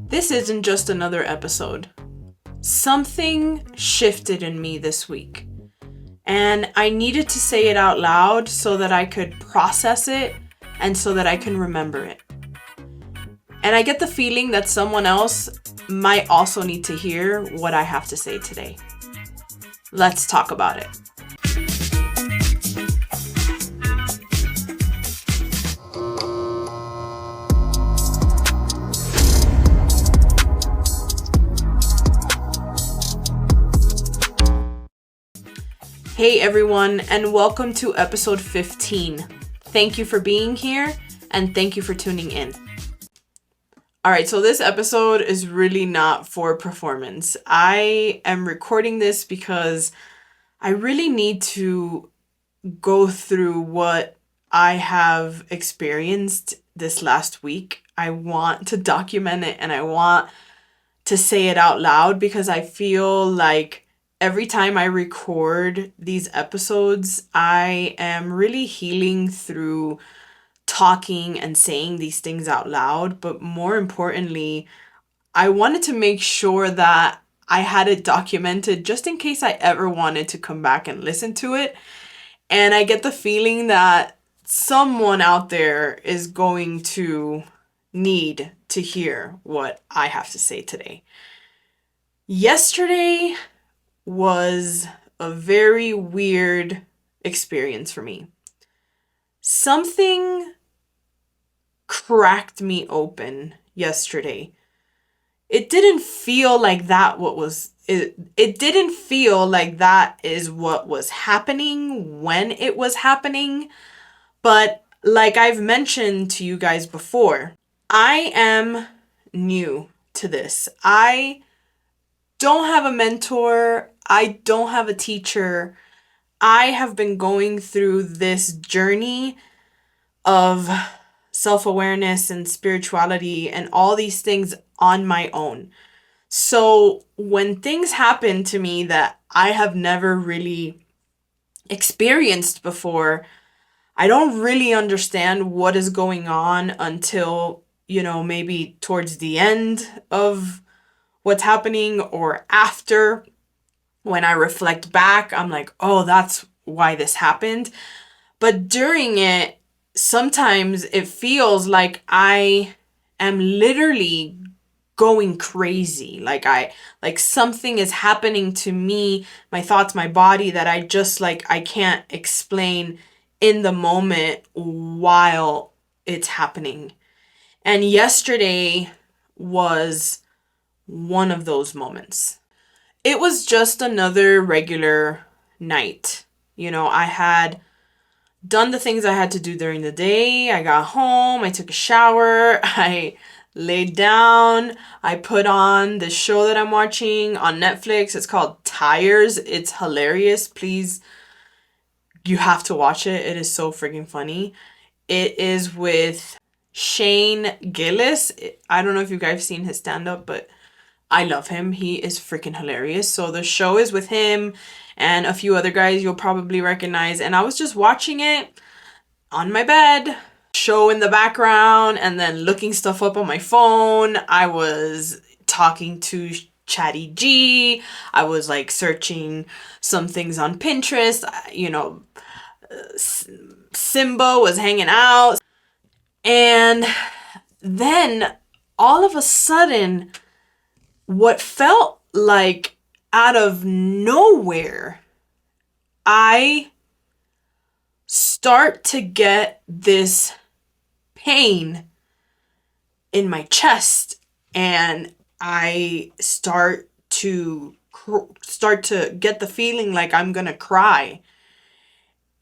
This isn't just another episode. Something shifted in me this week, and I needed to say it out loud so that I could process it and so that I can remember it. And I get the feeling that someone else might also need to hear what I have to say today. Let's talk about it. Hey everyone, and welcome to episode 15. Thank you for being here, and thank you for tuning in. Alright, so this episode is really not for performance. I am recording this because I really need to go through what I have experienced this last week. I want to document it and I want to say it out loud because I feel like every time I record these episodes, I am really healing through talking and saying these things out loud. But more importantly, I wanted to make sure that I had it documented just in case I ever wanted to come back and listen to it. And I get the feeling that someone out there is going to need to hear what I have to say today. Yesterday was a very weird experience for me. Something cracked me open yesterday. It didn't feel like that it didn't feel like that is what was happening when it was happening. But like I've mentioned to you guys before, I am new to this. I don't have a mentor. I don't have a teacher. I have been going through this journey of self-awareness and spirituality and all these things on my own. So when things happen to me that I have never really experienced before, I don't really understand what is going on until, maybe towards the end of what's happening or after. When I reflect back, I'm like, oh, that's why this happened. But during it, sometimes it feels like I am literally going crazy. Like something is happening to me, my thoughts, my body, that I can't explain in the moment while it's happening. And yesterday was one of those moments. It was just another regular night. I had done the things I had to do during the day. I got home, I took a shower, I laid down, I put on the show that I'm watching on Netflix. It's called Tires. It's hilarious. Please, you have to watch it. It is so freaking funny. It is with Shane Gillis. I don't know if you guys have seen his stand-up, but I love him. He is freaking hilarious. So the show is with him and a few other guys you'll probably recognize. And I was just watching it on my bed, show in the background, and then looking stuff up on my phone. I was talking to Chatty G. I was searching some things on Pinterest. Simba was hanging out. And then all of a sudden, what felt like out of nowhere, I start to get this pain in my chest, and I start to get the feeling like I'm gonna cry.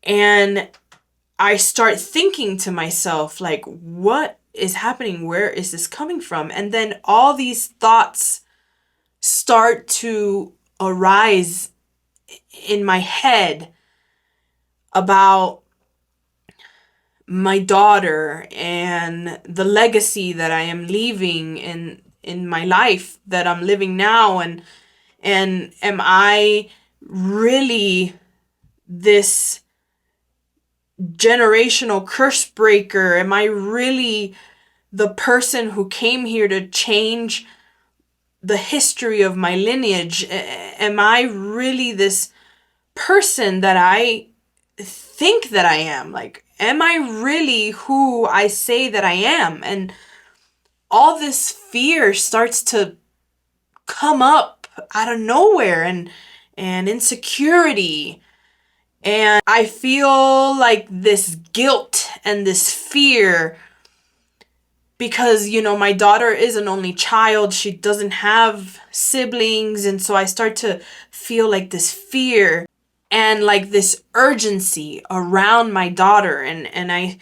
And I start thinking to myself, like, what is happening? Where is this coming from? And then all these thoughts start to arise in my head about my daughter and the legacy that I am leaving in my life that I'm living now, and am I really this generational curse breaker? Am I really the person who came here to change the history of my lineage? Am I really this person that I think that I am? Like, am I really who I say that I am? And all this fear starts to come up out of nowhere, and insecurity. And I feel like this guilt and this fear because, my daughter is an only child. She doesn't have siblings. And so I start to feel like this fear and like this urgency around my daughter. And I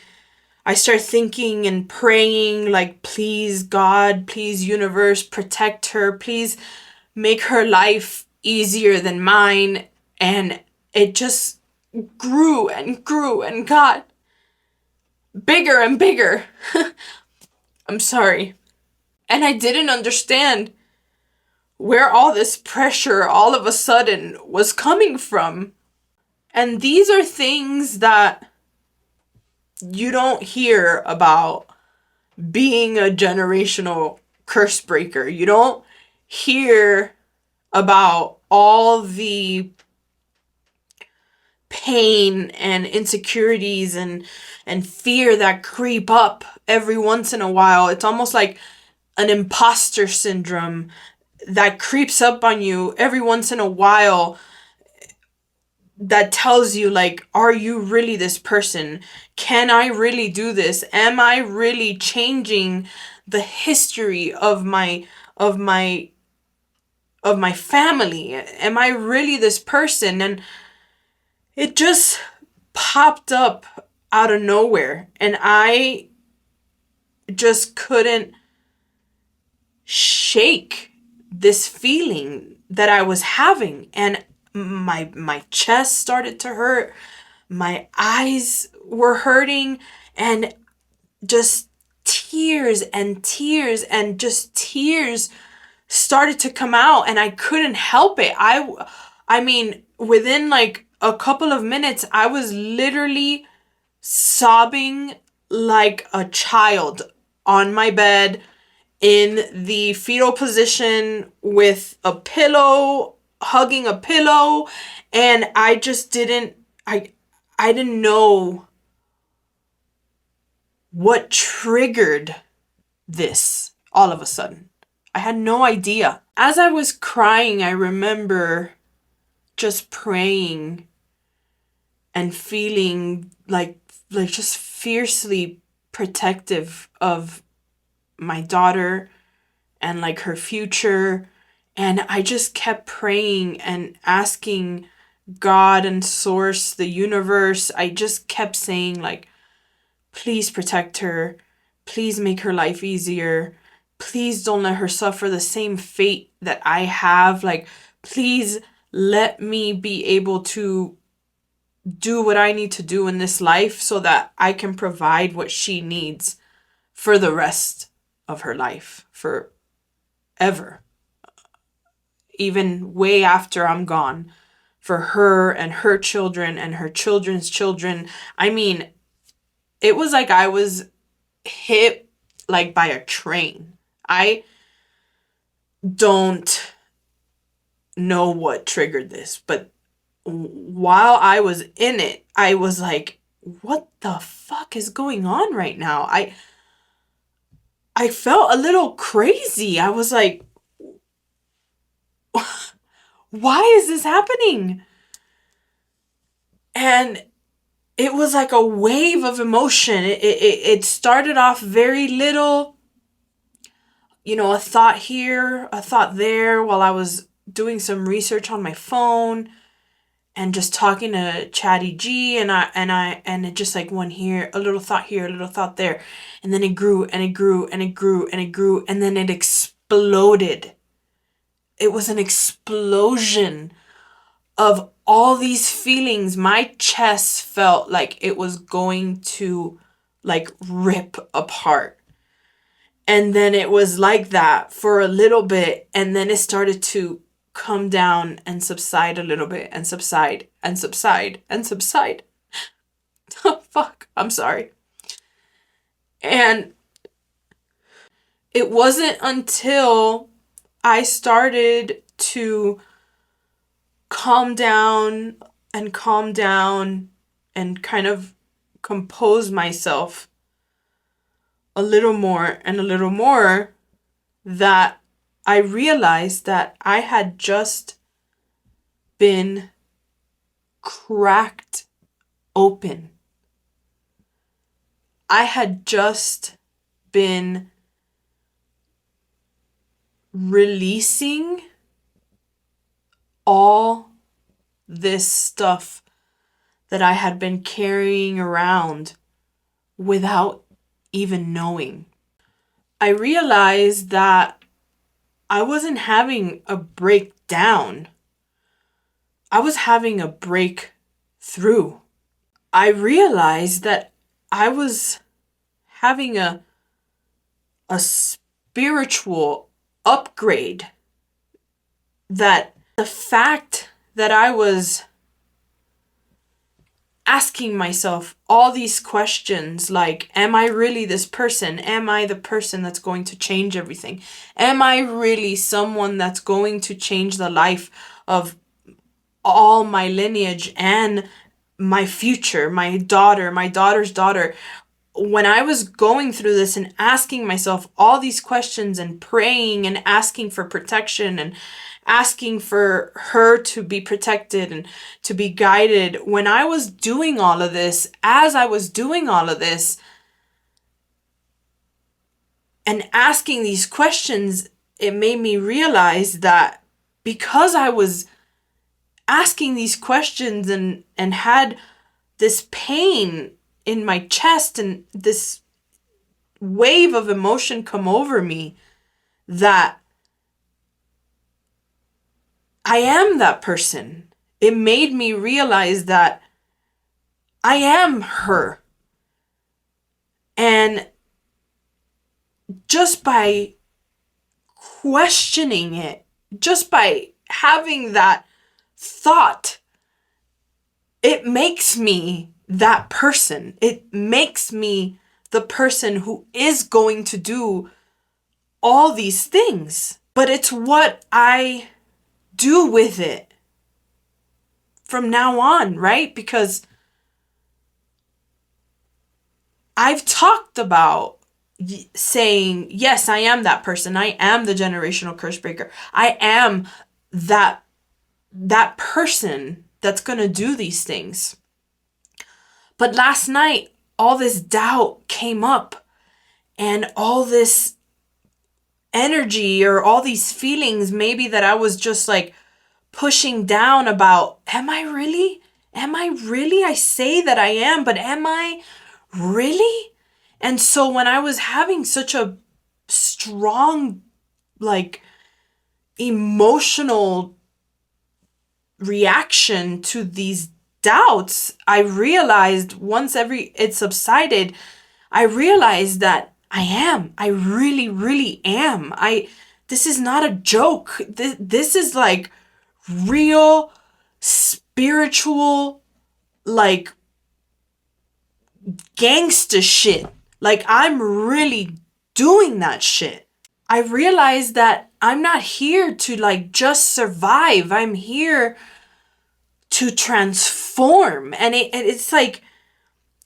start thinking and praying like, please, God, please, universe, protect her. Please make her life easier than mine. And it just grew and grew and got bigger and bigger. I'm sorry. And I didn't understand where all this pressure all of a sudden was coming from. And these are things that you don't hear about being a generational curse breaker. You don't hear about all the pain and insecurities and fear that creep up every once in a while. It's almost like an imposter syndrome that creeps up on you every once in a while that tells you like, are you really this person? Can I really do this? Am I really changing the history of my family? Am I really this person? And it just popped up out of nowhere, and I just couldn't shake this feeling that I was having. And my chest started to hurt, my eyes were hurting, and just tears and tears and just tears started to come out, and I couldn't help it. I mean, within like a couple of minutes, I was literally sobbing like a child on my bed in the fetal position with a pillow, hugging a pillow, and I just I didn't know what triggered this all of a sudden. I had no idea. As I was crying, I remember just praying and feeling like just fiercely protective of my daughter and like her future. And I just kept praying and asking God and source, the universe. I just kept saying like, please protect her. Please make her life easier. Please don't let her suffer the same fate that I have. Like, please let me be able to do what I need to do in this life so that I can provide what she needs for the rest of her life, forever, even way after I'm gone, for her and her children and her children's children. I mean, it was like I was hit like by a train. I don't know what triggered this, but while I was in it, I was like, what the fuck is going on right now? I felt a little crazy. I was like, why is this happening? And it was like a wave of emotion. It started off very little, a thought here, a thought there, while I was doing some research on my phone and just talking to Chatty G, and it just like one here, a little thought here, a little thought there. And then it grew and it grew and it grew and it grew, and then it exploded. It was an explosion of all these feelings. My chest felt like it was going to like rip apart. And then it was like that for a little bit, and then it started to come down and subside a little bit and subside and subside and subside. Oh, fuck. I'm sorry. And It wasn't until I started to calm down and kind of compose myself a little more and a little more that I realized that I had just been cracked open. I had just been releasing all this stuff that I had been carrying around without even knowing. I realized that I wasn't having a breakdown. I was having a breakthrough. I realized that I was having a spiritual upgrade. That the fact that I was asking myself all these questions like, am I really this person? Am I the person that's going to change everything? Am I really someone that's going to change the life of all my lineage and my future, my daughter, my daughter's daughter? When I was going through this and asking myself all these questions and praying and asking for protection and asking for her to be protected and to be guided, when I was doing all of this, as I was doing all of this and asking these questions, it made me realize that because I was asking these questions and had this pain in my chest and this wave of emotion come over me, that I am that person. It made me realize that I am her. And just by questioning it, just by having that thought, it makes me that person. It makes me the person who is going to do all these things. But it's what I do with it from now on, right? Because I've talked about saying, yes, I am that person. I am the generational curse breaker. I am that person that's going to do these things. But last night, all this doubt came up and all this energy or all these feelings maybe that I was just like pushing down about, am I really? Am I really? I say that I am, but am I really? And so when I was having such a strong, like, emotional reaction to these doubts, I realized once it subsided, I realized that I really, really am. This is not a joke. This is like real spiritual, like, gangsta shit. Like, I'm really doing that shit. I realized that I'm not here to like just survive. I'm here to transform. And it's like,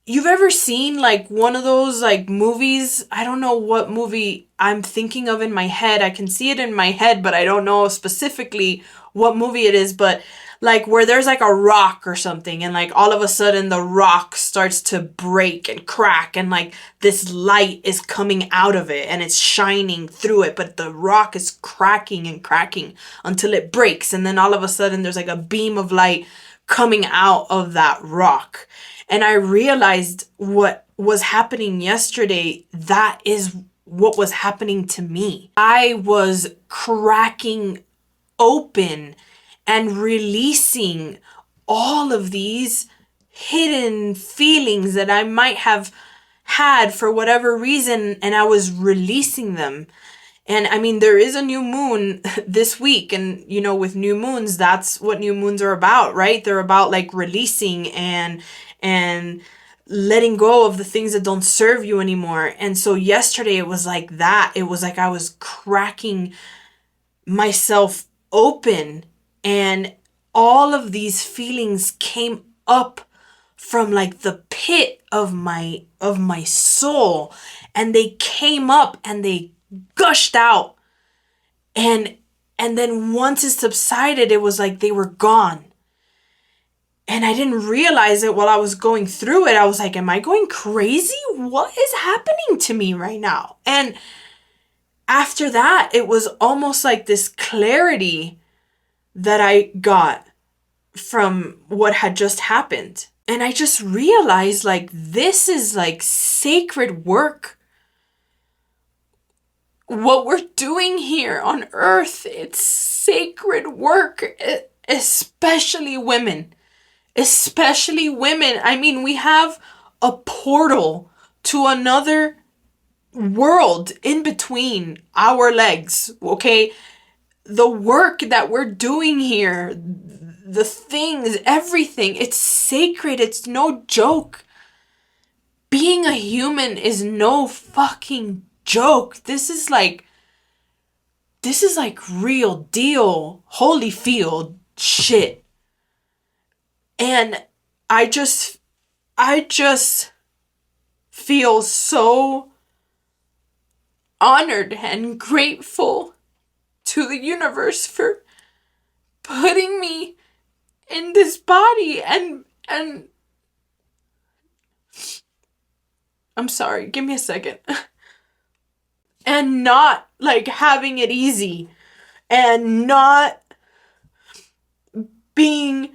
you've ever seen like one of those like movies? I don't know what movie I'm thinking of in my head. I can see it in my head, but I don't know specifically what movie it is. But like where there's like a rock or something and like all of a sudden the rock starts to break and crack and like this light is coming out of it and it's shining through it, but the rock is cracking and cracking until it breaks. And then all of a sudden there's like a beam of light coming out of that rock. And I realized what was happening yesterday, that is what was happening to me. I was cracking open and releasing all of these hidden feelings that I might have had for whatever reason, and I was releasing them. And I mean, there is a new moon this week. And, you know, with new moons, that's what new moons are about, right? They're about like releasing and letting go of the things that don't serve you anymore. And so yesterday it was like that. It was like I was cracking myself open, and all of these feelings came up from like the pit of my soul, and they came up and they gushed out. And then once it subsided, it was like they were gone. And I didn't realize it while I was going through it. I was like, am I going crazy? What is happening to me right now? And after that, it was almost like this clarity that I got from what had just happened. And I just realized, like, this is like sacred work. What we're doing here on earth, it's sacred work, especially women. Especially women. I mean, we have a portal to another world in between our legs, okay? The work that we're doing here, the things, everything, it's sacred. It's no joke. Being a human is no fucking joke. This is like real deal, Holyfield shit. And I just feel so honored and grateful to the universe for putting me in this body, and I'm sorry, give me a second. And not like having it easy, and not being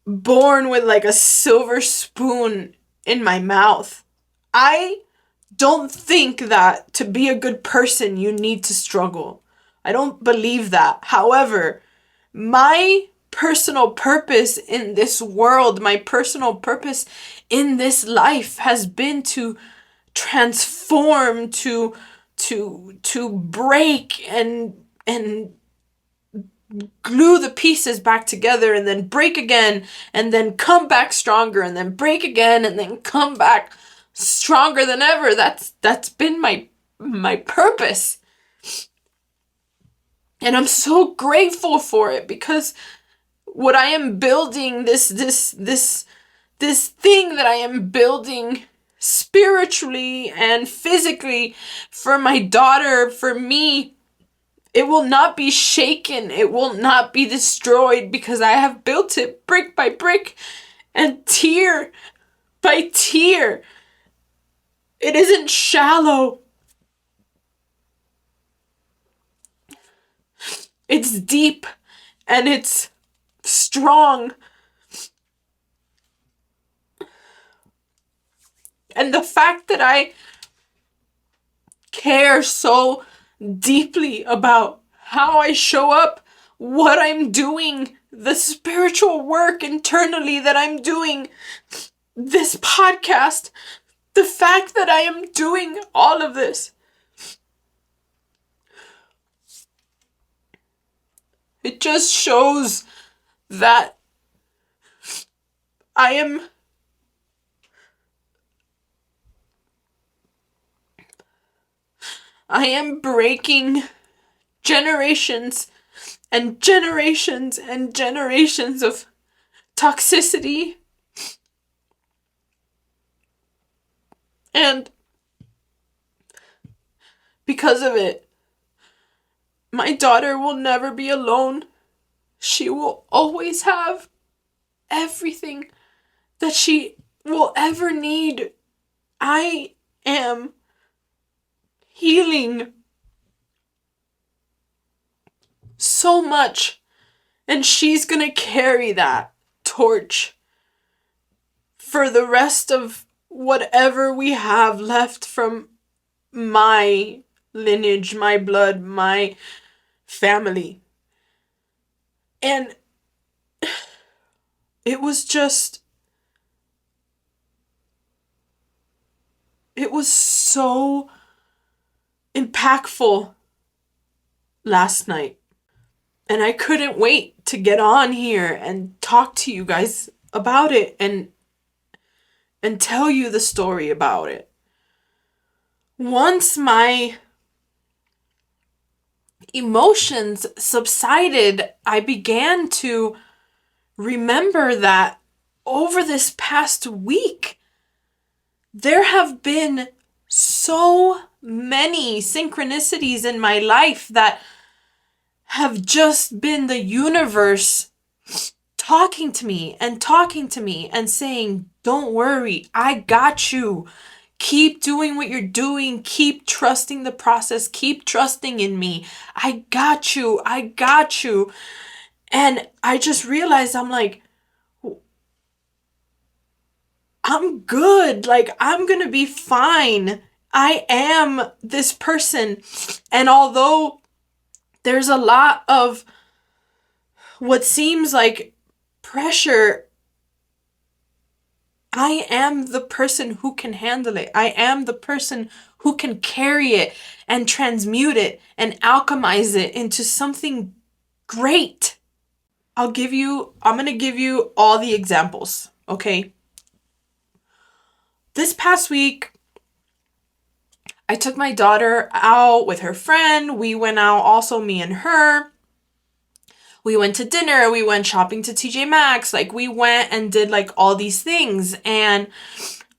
born with like a silver spoon in my mouth. I don't think that to be a good person you need to struggle. I don't believe that. However, my personal purpose in this world, my personal purpose in this life has been to transform, to break and glue the pieces back together, and then break again, and then come back stronger, and then break again, and then come back stronger than ever. That's been my purpose. And I'm so grateful for it, because what I am building, this thing that I am building spiritually and physically for my daughter, for me, it will not be shaken. It will not be destroyed, because I have built it brick by brick and tear by tear. It isn't shallow. It's deep and it's strong. And the fact that I care so deeply about how I show up, what I'm doing, the spiritual work internally that I'm doing, this podcast, the fact that I am doing all of this, it just shows that I am breaking generations and generations and generations of toxicity. And because of it, my daughter will never be alone. She will always have everything that she will ever need. I am healing so much, and she's gonna carry that torch for the rest of whatever we have left from my lineage, my blood, my family. And it was so impactful last night. And I couldn't wait to get on here and talk to you guys about it. And and tell you the story about it. Once my emotions subsided, I began to remember that over this past week, there have been so many synchronicities in my life that have just been the universe talking to me and saying, don't worry, I got you. Keep doing what you're doing. Keep trusting the process. Keep trusting in me. I got you. I got you. And I just realized I'm like, I'm good. Like, I'm going to be fine. I am this person. And although there's a lot of what seems like pressure, I am the person who can handle it. I am the person who can carry it and transmute it and alchemize it into something great. I'm going to give you all the examples, okay? This past week, I took my daughter out with her friend. We went out, also me and her. We went to dinner. We went shopping to TJ Maxx. Like, we went and did like all these things. And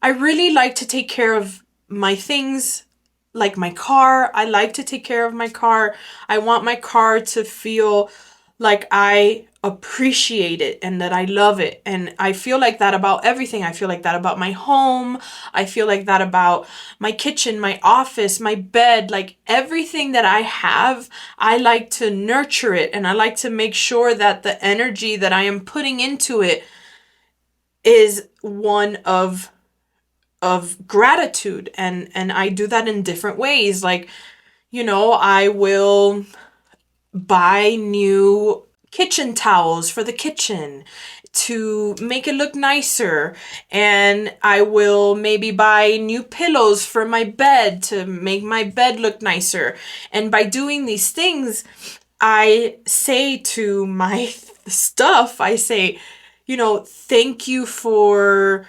I really like to take care of my things, like my car. I like to take care of my car. I want my car to feel like I appreciate it and that I love it. And I feel like that about everything. I feel like that about my home. I feel like that about my kitchen, my office, my bed, like everything that I have. I like to nurture it, and I like to make sure that the energy that I am putting into it is one of gratitude. And I do that in different ways. Like, I will buy new kitchen towels for the kitchen to make it look nicer, and I will maybe buy new pillows for my bed to make my bed look nicer. And by doing these things, I say to my stuff, I say, thank you for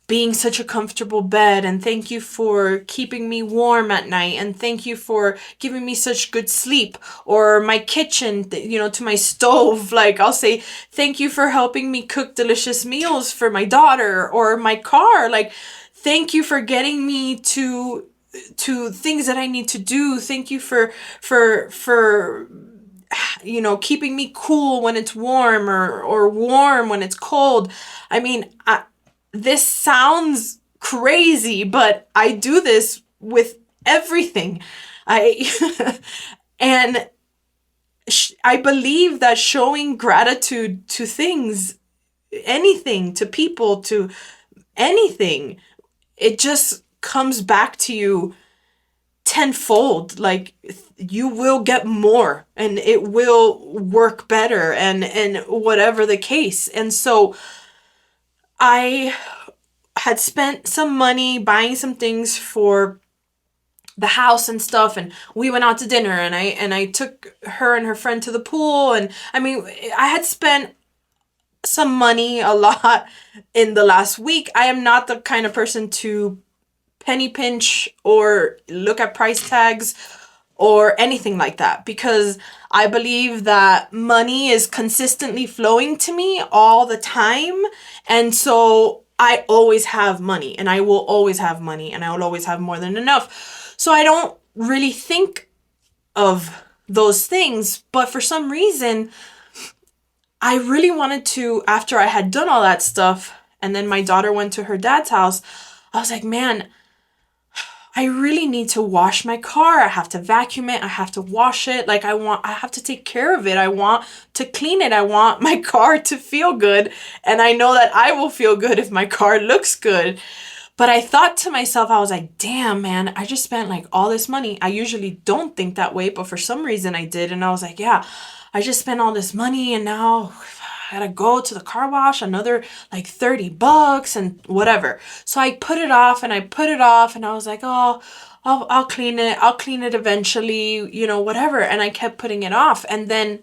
being such a comfortable bed, and thank you for keeping me warm at night, and thank you for giving me such good sleep. Or my kitchen, to my stove, like I'll say, thank you for helping me cook delicious meals for my daughter. Or my car, like, thank you for getting me to things that I need to do. Thank you for keeping me cool when it's warm, or warm when it's cold. I mean, this sounds crazy, but I do this with everything. And I believe that showing gratitude to things, anything, to people, to anything, it just comes back to you tenfold. Like, you will get more, and it will work better, and whatever the case. And so I had spent some money buying some things for the house and stuff, and we went out to dinner, and I took her and her friend to the pool. And I mean, I had spent some money, a lot, in the last week. I am not the kind of person to penny pinch or look at price tags or anything like that, because I believe that money is consistently flowing to me all the time. And so I always have money, and I will always have money, and I will always have more than enough. So I don't really think of those things. But for some reason, I really wanted to, after I had done all that stuff, and then my daughter went to her dad's house, I was like, man, I really need to wash my car. I have to vacuum it. I have to wash it. Like, I have to take care of it. I want to clean it. I want my car to feel good. And I know that I will feel good if my car looks good. But I thought to myself, I was like, damn, man, I just spent like all this money. I usually don't think that way, but for some reason I did. And I was like, yeah, I just spent all this money, and now I gotta go to the car wash, another like $30 and whatever. So I put it off, and I put it off, and I was like, oh, I'll clean it. I'll clean it eventually, whatever. And I kept putting it off. And then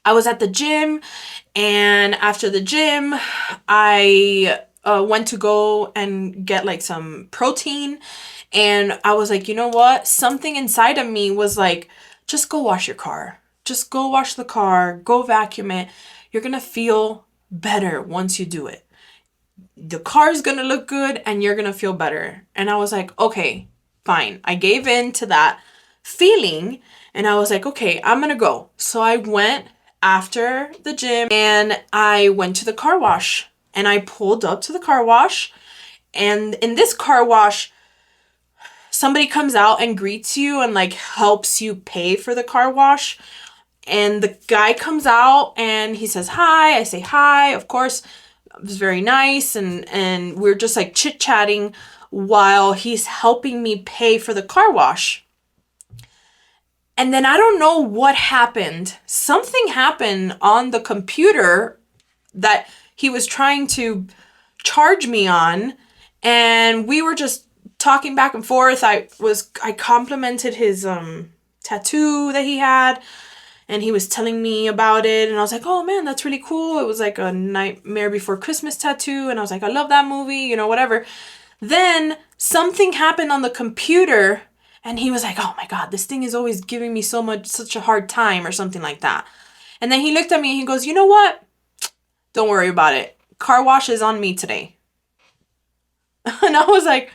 I was at the gym, and after the gym, I went to go and get like some protein, and I was like, you know what? Something inside of me was like, just go wash your car. Just go wash the car, go vacuum it. You're gonna feel better once you do it. The car's gonna look good and you're gonna feel better. And I was like, okay, fine. I gave in to that feeling and I was like, okay, I'm gonna go. So I went after the gym and I went to the car wash, and I pulled up to the car wash. And in this car wash, somebody comes out and greets you and like helps you pay for the car wash. And the guy comes out and he says hi. I say hi. Of course, it was very nice, and we're just like chit-chatting while he's helping me pay for the car wash. And then I don't know what happened. Something happened on the computer that he was trying to charge me on, and we were just talking back and forth. I complimented his tattoo that he had, and he was telling me about it, and I was like, oh man, that's really cool. It was like a Nightmare Before Christmas tattoo, and I was like, I love that movie, whatever. Then something happened on the computer, and he was like, oh my God, this thing is always giving me such a hard time, or something like that. And then he looked at me and he goes, you know what? Don't worry about it. Car wash is on me today. And I was like,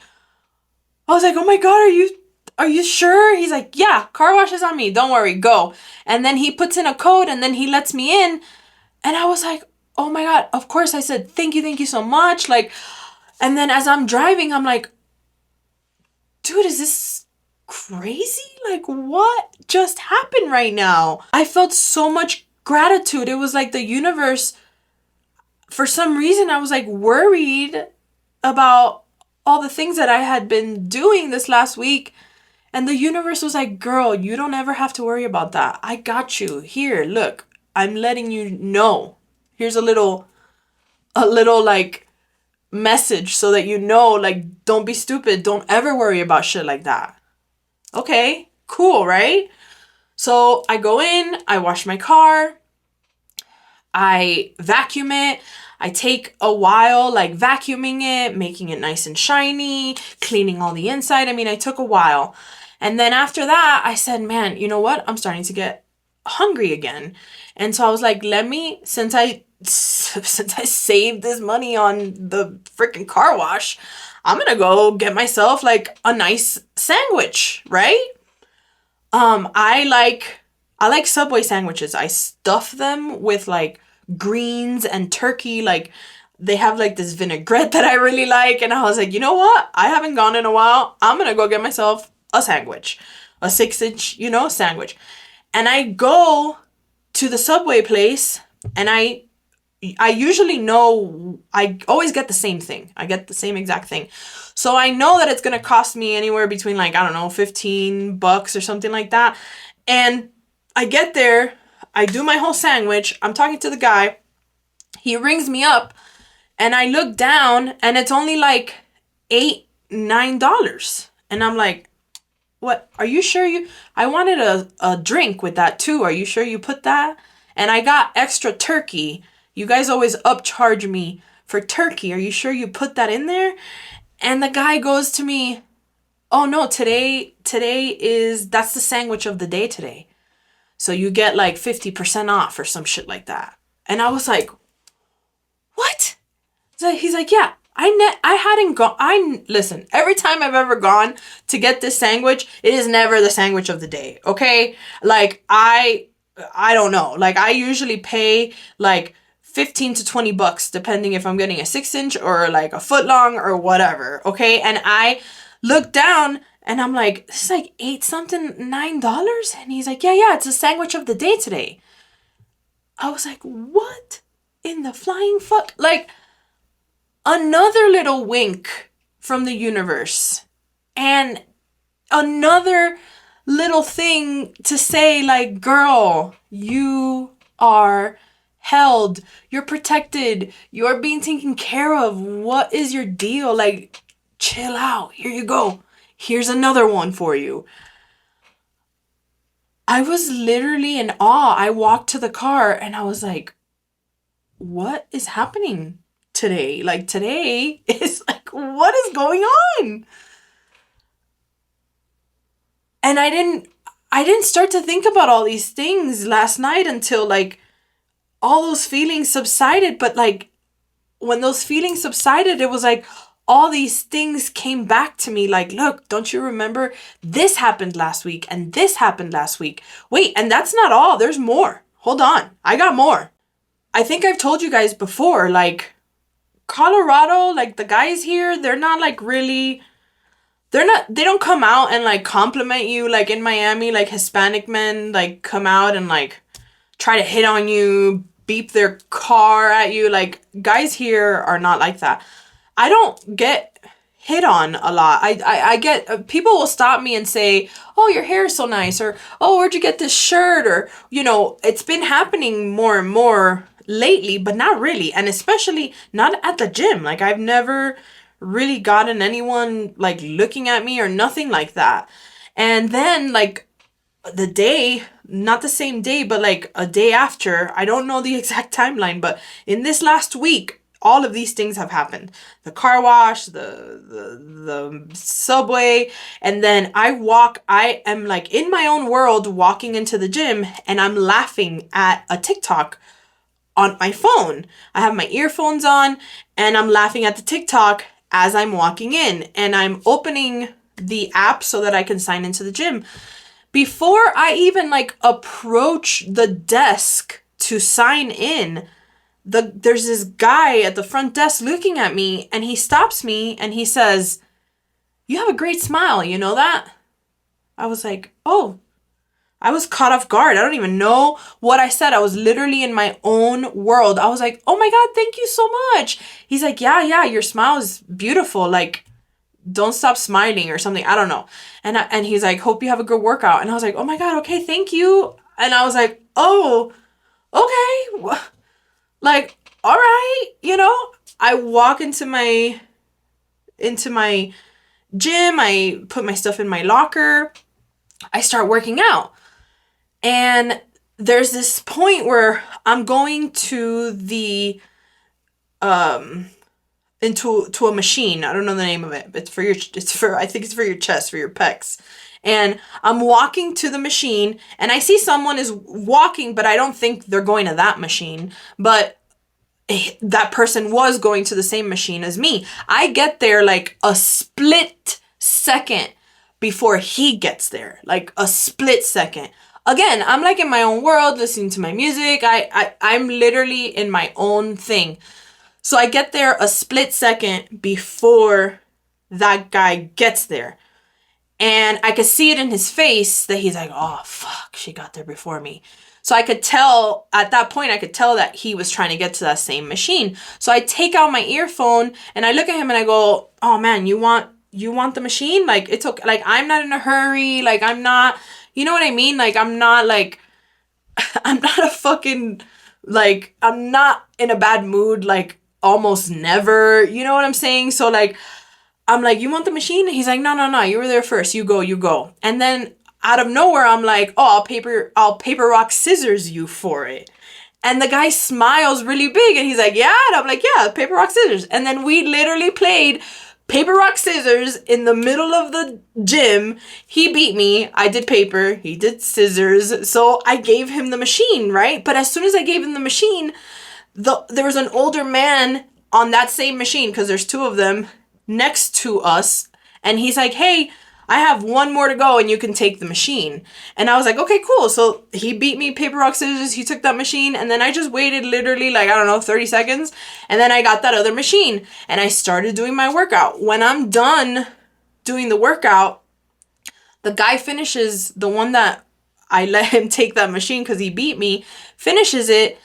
oh my God, are you sure? He's like, yeah, car wash is on me. Don't worry, go. And then he puts in a code and then he lets me in. And I was like, oh my God, of course. I said, thank you so much. Like, and then as I'm driving, I'm like, dude, is this crazy? Like, what just happened right now? I felt so much gratitude. It was like the universe, for some reason, I was like worried about all the things that I had been doing this last week. And the universe was like, girl, you don't ever have to worry about that. I got you. Here, look, I'm letting you know. Here's a little like message so that you know, like, don't be stupid. Don't ever worry about shit like that. Okay, cool, right? So I go in, I wash my car, I vacuum it. I take a while like vacuuming it, making it nice and shiny, cleaning all the inside. I mean, I took a while. And then after that, I said, man, you know what? I'm starting to get hungry again. And so I was like, since I saved this money on the freaking car wash, I'm going to go get myself like a nice sandwich, right? I like Subway sandwiches. I stuff them with like greens and turkey. Like they have like this vinaigrette that I really like. And I was like, you know what? I haven't gone in a while. I'm going to go get myself a sandwich, a 6-inch, sandwich. And I go to the Subway place and I usually know, I always get the same thing. I get the same exact thing. So I know that it's going to cost me anywhere between like, I don't know, $15 or something like that. And I get there, I do my whole sandwich. I'm talking to the guy. He rings me up and I look down and it's only like $9. And I'm like, what? Are you sure I wanted a drink with that too. Are you sure you put that? And I got extra turkey. You guys always upcharge me for turkey. Are you sure you put that in there? And the guy goes to me, oh no, today that's the sandwich of the day today. So you get like 50% off or some shit like that. And I was like, what? So he's like, yeah, I hadn't gone. Listen, every time I've ever gone to get this sandwich, it is never the sandwich of the day. Okay. Like I don't know. Like I usually pay like $15 to $20 depending if I'm getting a 6-inch or like a foot long or whatever. Okay. And I look down and I'm like, this is like $9. And he's like, yeah, it's a sandwich of the day today. I was like, what in the flying fuck? Like another little wink from the universe and another little thing to say like, girl, you are held, you're protected, you're being taken care of. What is your deal? Like, chill out. Here you go. Here's another one for you. I was literally in awe. I walked to the car and I was like, what is happening today. Like, today is like, what is going on? And I didn't start to think about all these things last night until like all those feelings subsided. But like when those feelings subsided, it was like all these things came back to me. Like, look, don't you remember this happened last week and this happened last week? Wait, and that's not all. There's more. Hold on. I got more. I think I've told you guys before, like Colorado, like the guys here, they're not like really, they don't come out and like compliment you like in Miami, like Hispanic men like come out and like try to hit on you, beep their car at you. Like guys here are not like that. I don't get hit on a lot. I get, people will stop me and say, oh, your hair is so nice, or, oh, where'd you get this shirt? Or, you know, it's been happening more and more lately, but not really. And especially not at the gym. Like I've never really gotten anyone like looking at me or nothing like that. And then like the day, not the same day, but like a day after, I don't know the exact timeline, but in this last week, all of these things have happened. The car wash, the subway, and then I am like in my own world walking into the gym and I'm laughing at a TikTok on my phone. I have my earphones on and I'm laughing at the TikTok as I'm walking in, and I'm opening the app so that I can sign into the gym. Before I even like approach the desk to sign in, there's this guy at the front desk looking at me, and he stops me and he says, "You have a great smile, you know that?" I was like, oh, I was caught off guard. I don't even know what I said. I was literally in my own world. I was like, oh my God, thank you so much. He's like, yeah, your smile is beautiful. Like, don't stop smiling or something. I don't know. And he's like, hope you have a good workout. And I was like, oh my God, okay, thank you. And I was like, oh, okay. Like, all right, you know, I walk into my gym. I put my stuff in my locker. I start working out. And there's this point where I'm going to the into a machine. I don't know the name of it. I think it's for your chest, for your pecs. And I'm walking to the machine and I see someone is walking, but I don't think they're going to that machine. But that person was going to the same machine as me. I get there like a split second before he gets there. Like a split second. Again, I'm like in my own world, listening to my music. I'm literally in my own thing. So I get there a split second before that guy gets there. And I could see it in his face that he's like, oh, fuck, she got there before me. So I could tell, at that point, I could tell that he was trying to get to that same machine. So I take out my earphone and I look at him and I go, oh man, you want the machine? Like, it's okay. Like, I'm not in a hurry. Like, I'm not, you know what I mean? Like, I'm not like, I'm not a fucking, like, I'm not in a bad mood, like, almost never. You know what I'm saying? So, like, I'm like, you want the machine? He's like, no, you were there first. You go. And then out of nowhere, I'm like, oh, I'll paper, rock, scissors you for it. And the guy smiles really big and he's like, yeah. And I'm like, yeah, paper, rock, scissors. And then we literally played paper, rock, scissors in the middle of the gym. He beat me. I did paper. He did scissors. So I gave him the machine, right? But as soon as I gave him the machine, there was an older man on that same machine, because there's two of them next to us. And he's like, hey, I have one more to go and you can take the machine. And I was like, okay, cool. So he beat me paper, rock, scissors. He took that machine. And then I just waited literally like, I don't know, 30 seconds. And then I got that other machine and I started doing my workout. When I'm done doing the workout, the guy finishes, the one that I let him take that machine because he beat me, finishes it.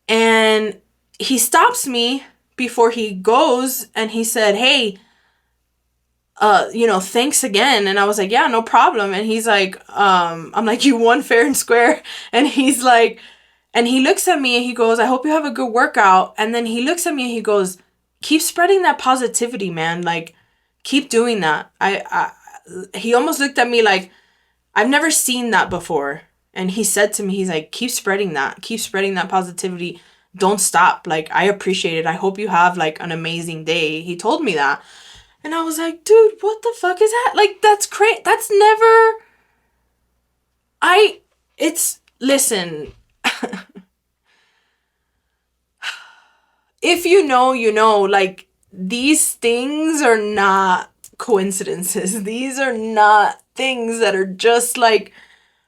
And he stops me before he goes and he said, hey, thanks again. And I was like, yeah, no problem. And he's like, I'm like, you won fair and square. And he's like, and he looks at me and he goes, I hope you have a good workout. And then he looks at me and he goes, keep spreading that positivity, man. Like, keep doing that. He almost looked at me like, I've never seen that before. And he said to me, he's like, keep spreading that positivity. don't stop. Like, I appreciate it. I hope you have like an amazing day. He told me that. And I was like, dude, what the fuck is that? Like, that's crazy. That's never, listen, if you know, you know, like, these things are not coincidences. These are not things that are just like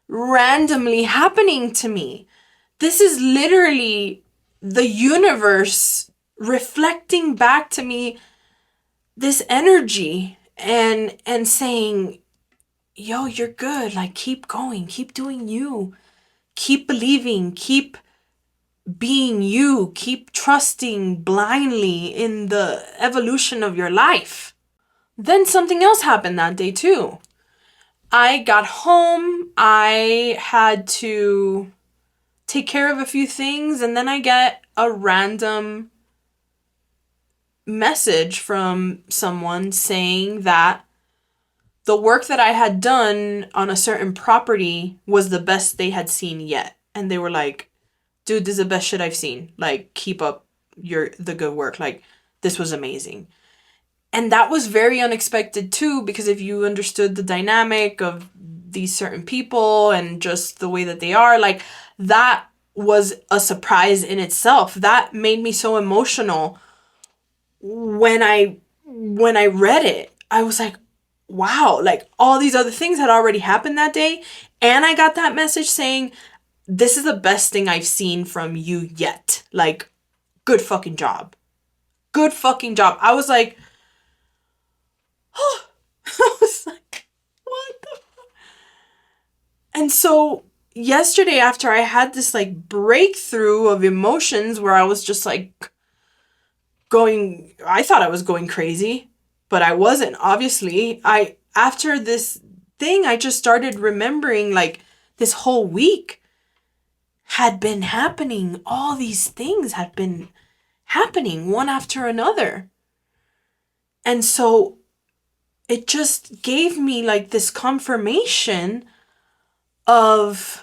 randomly happening to me. This is literally the universe reflecting back to me this energy and saying, yo, you're good. Like, keep going, keep doing you, keep believing, keep being you, keep trusting blindly in the evolution of your life. Then something else happened that day too. I got home, I had to take care of a few things, and then I get a random message from someone saying that the work that I had done on a certain property was the best they had seen yet. And they were like, dude, this is the best shit I've seen. Like, keep up the good work. Like, this was amazing. And that was very unexpected too, because if you understood the dynamic of these certain people and just the way that they are, like, that was a surprise in itself. That made me so emotional when I read it. I was like, wow, like, all these other things had already happened that day, and I got that message saying, this is the best thing I've seen from you yet. Like, good fucking job. Good fucking job. I was like, oh, I was like, what the fuck? And so yesterday, after I had this like breakthrough of emotions where I was just like I thought I was going crazy, but I wasn't, obviously. After this thing, I just started remembering, like, this whole week had been happening. All these things had been happening one after another. And so it just gave me like this confirmation of,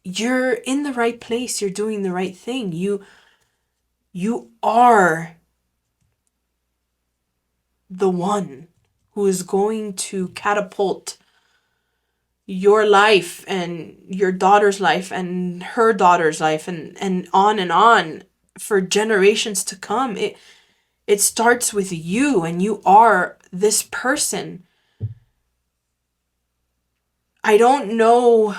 you're in the right place, you're doing the right thing. You are the one who is going to catapult your life and your daughter's life and her daughter's life and on for generations to come. It starts with you, and you are this person. I don't know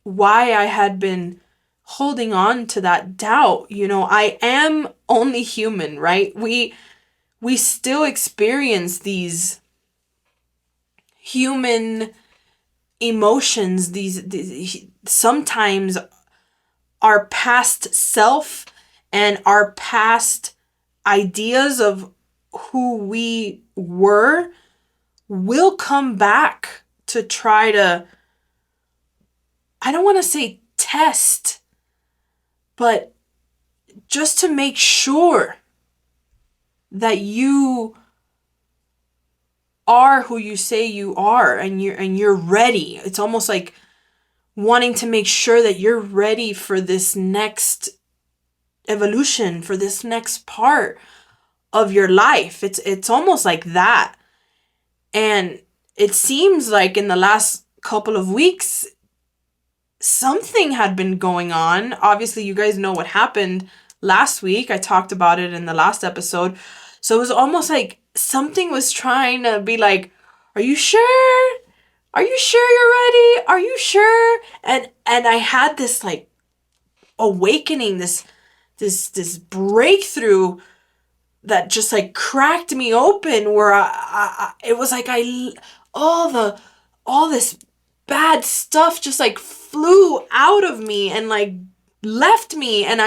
why I had been holding on to that doubt. You know, I am only human, right? We still experience these human emotions, these sometimes our past self and our past ideas of who we were will come back to try to, I don't want to say test, but just to make sure that you are who you say you are, and you're ready. It's almost like wanting to make sure that you're ready for this next evolution, for this next part of your life. It's almost like that. And it seems like in the last couple of weeks, something had been going on. Obviously, you guys know what happened last week. I talked about it in the last episode. So it was almost like something was trying to be like, are you sure? Are you sure you're ready? Are you sure? And I had this like awakening, this breakthrough that just like cracked me open, where it was like all this bad stuff just like flew out of me and like left me, and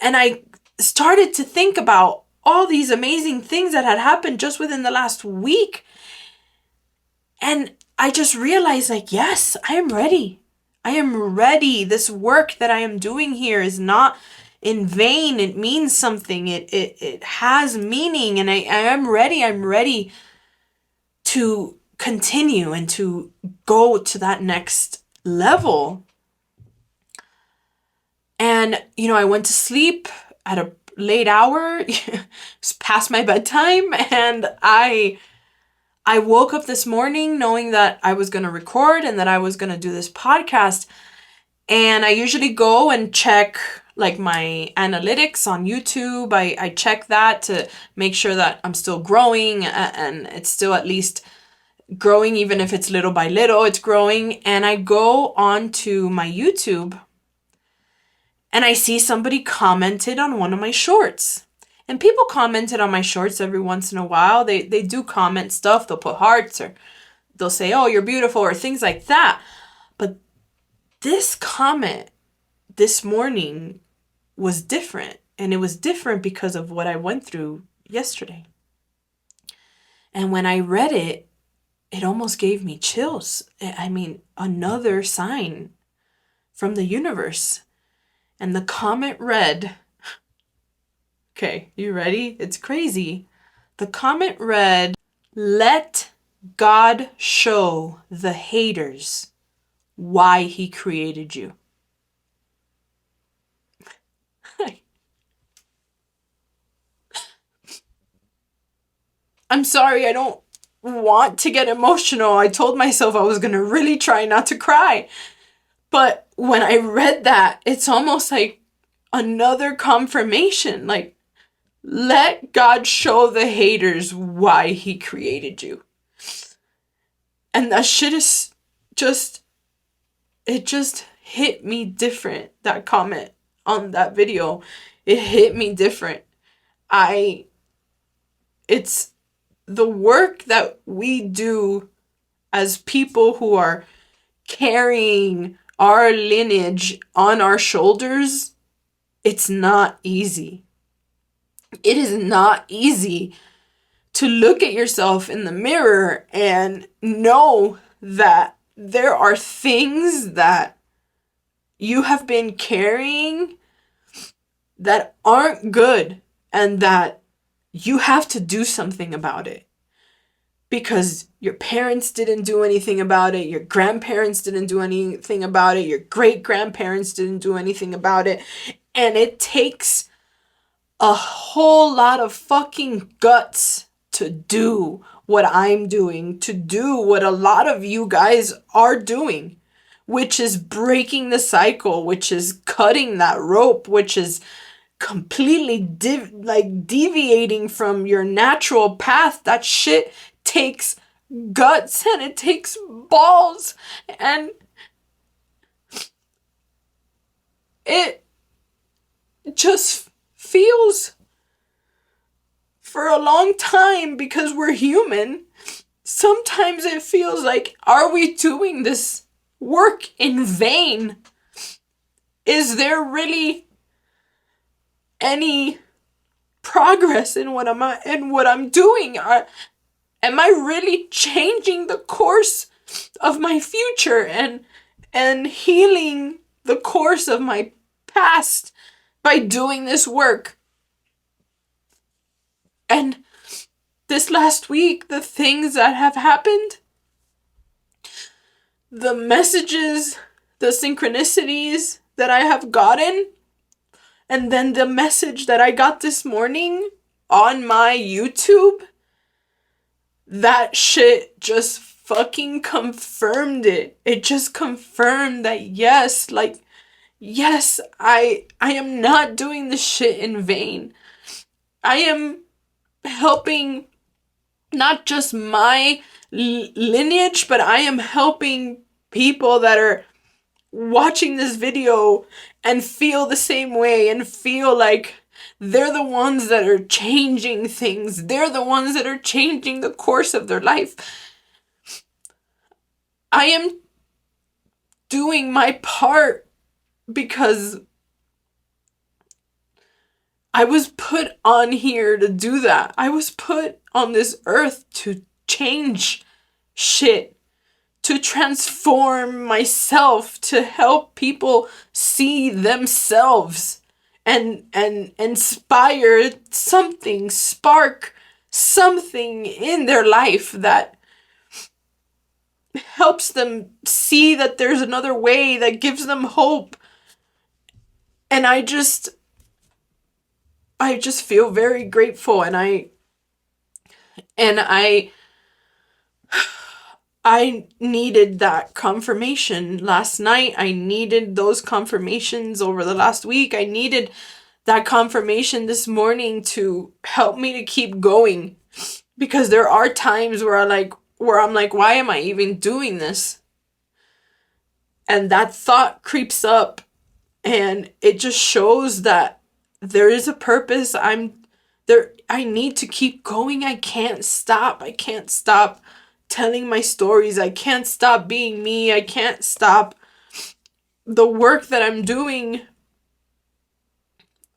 I started to think about all these amazing things that had happened just within the last week. And I just realized, like, yes, I am ready. I am ready. This work that I am doing here is not in vain. It means something. It has meaning, and I am ready. I'm ready to continue and to go to that next level. And, I went to sleep at a late hour. It's past my bedtime. And I woke up this morning knowing that I was going to record and that I was going to do this podcast. And I usually go and check like my analytics on YouTube. I check that to make sure that I'm still growing and it's still at least growing, even if it's little by little, it's growing. And I go on to my YouTube and I see somebody commented on one of my shorts. And people commented on my shorts every once in a while. They do comment stuff. They'll put hearts or they'll say, oh, you're beautiful or things like that. But this comment this morning was different. And it was different because of what I went through yesterday. And when I read it, it almost gave me chills. I mean, another sign from the universe. And the comment read, okay, you ready? It's crazy. The comment read, let God show the haters why he created you. I'm sorry, I don't want to get emotional. I told myself I was going to really try not to cry. But when I read that, it's almost like another confirmation. Like, let God show the haters why he created you. And that shit is it just hit me different. That comment on that video, it hit me different. It's the work that we do as people who are carrying our lineage on our shoulders. It's not easy. It is not easy to look at yourself in the mirror and know that there are things that you have been carrying that aren't good and that you have to do something about it. Because your parents didn't do anything about it, your grandparents didn't do anything about it, your great-grandparents didn't do anything about it, and it takes a whole lot of fucking guts to do what I'm doing, to do what a lot of you guys are doing, which is breaking the cycle, which is cutting that rope, which is completely deviating from your natural path. That shit takes guts and it takes balls, and it just feels, for a long time, because we're human, sometimes it feels like, are we doing this work in vain? Is there really any progress in what I'm doing? Am I really changing the course of my future and healing the course of my past by doing this work? And this last week, the things that have happened, the messages, the synchronicities that I have gotten, and then the message that I got this morning on my YouTube, that shit just fucking confirmed it. It just confirmed that yes, I am not doing this shit in vain. I am helping not just my lineage, but I am helping people that are watching this video and feel the same way and feel like they're the ones that are changing things. They're the ones that are changing the course of their life. I am doing my part because I was put on here to do that. I was put on this earth to change shit, to transform myself, to help people see themselves and inspire something, spark something in their life that helps them see that there's another way, that gives them hope. And I just feel very grateful, and I needed that confirmation last night. I needed those confirmations over the last week. I needed that confirmation this morning to help me to keep going, because there are times where I'm like, why am I even doing this? And that thought creeps up, and it just shows that there is a purpose. I need to keep going. I can't stop. I can't stop telling my stories. I can't stop being me. I can't stop the work that I'm doing.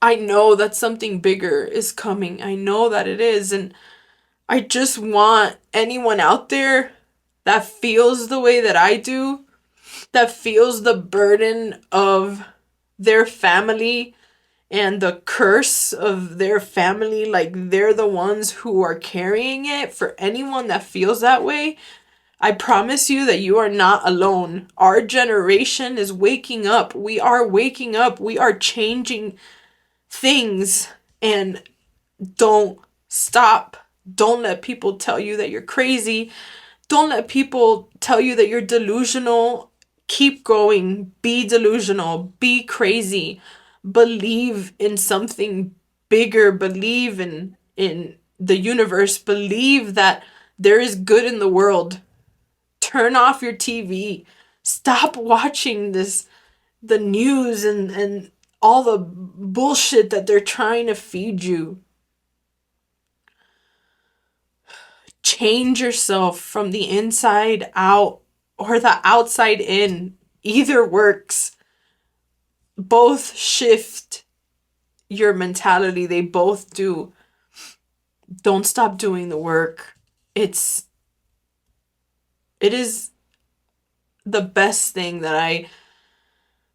I know that something bigger is coming. I know that it is. And I just want anyone out there that feels the way that I do, that feels the burden of their family and the curse of their family, like they're the ones who are carrying it. For anyone that feels that way, I promise you that you are not alone. Our generation is waking up. We are waking up. We are changing things. And don't stop. Don't let people tell you that you're crazy. Don't let people tell you that you're delusional. Keep going. Be delusional. Be crazy. Believe in something bigger. Believe in the universe. Believe that there is good in the world. Turn off your TV. Stop watching the news and all the bullshit that they're trying to feed you. Change yourself from the inside out or the outside in. Either works. Both shift your mentality. They both do. Don't stop doing the work. It is the best thing that I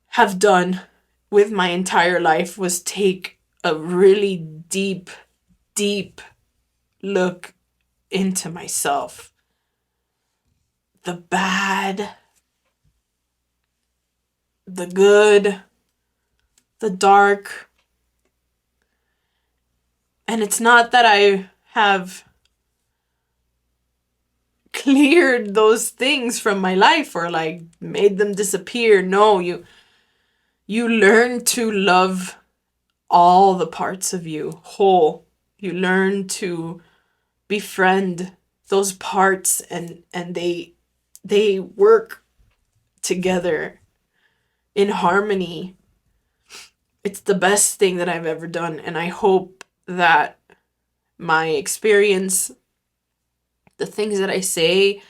have done with my entire life, was take a really deep, deep look into myself. The bad, the good, the dark. And it's not that I have cleared those things from my life or like made them disappear. No, you learn to love all the parts of you whole. You learn to befriend those parts, and they work together in harmony. It's the best thing that I've ever done, and I hope that my experience, the things that I say,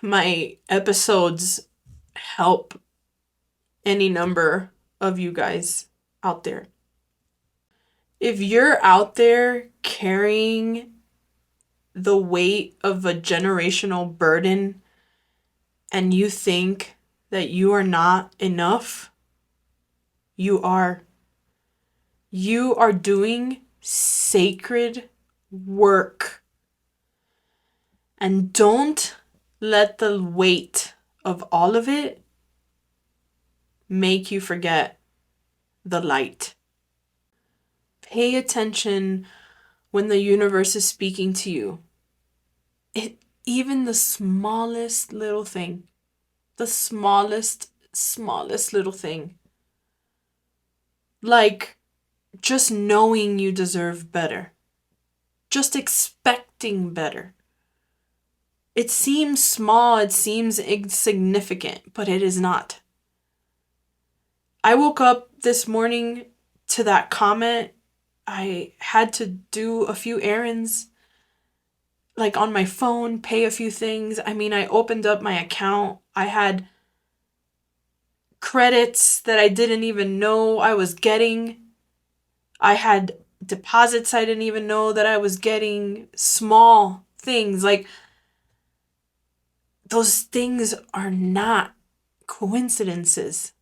my episodes help any number of you guys out there. If you're out there carrying the weight of a generational burden and you think that you are not enough, you are. You are doing sacred work. And don't let the weight of all of it make you forget the light. Pay attention when the universe is speaking to you. Even the smallest little thing, the smallest little thing. Like just knowing you deserve better. Just expecting better. It seems small, it seems insignificant, but it is not. I woke up this morning to that comment. I had to do a few errands, like on my phone, pay a few things. I mean, I opened up my account. I had credits that I didn't even know I was getting. I had deposits I didn't even know that I was getting. Small things, like those things are not coincidences.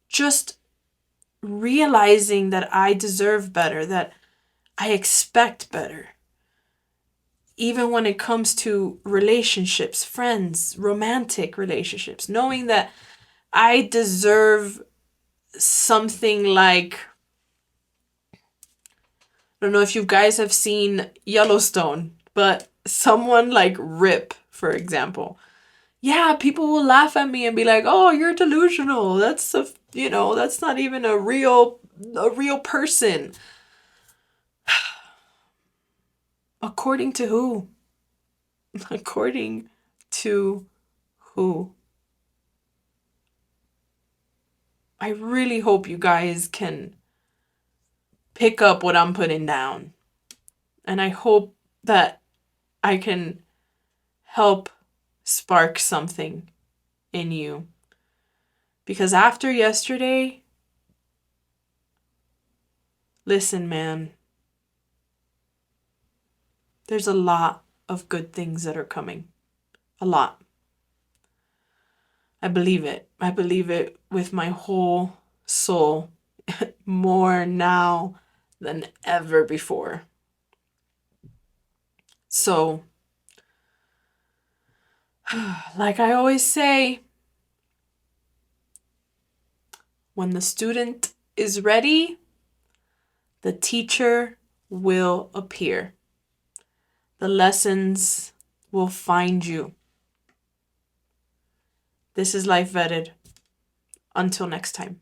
Just realizing that I deserve better, that I expect better. Even when it comes to relationships, friends, romantic relationships, knowing that I deserve something like, I don't know if you guys have seen Yellowstone, but someone like Rip, for example. Yeah, people will laugh at me and be like, "Oh, you're delusional. That's not even a real person." According to who? According to who? I really hope you guys can pick up what I'm putting down. And I hope that I can help spark something in you. Because after yesterday, listen, man, there's a lot of good things that are coming. A lot. I believe it. I believe it with my whole soul, more now than ever before. So, like I always say, when the student is ready, the teacher will appear. The lessons will find you. This is Life Vetted. Until next time.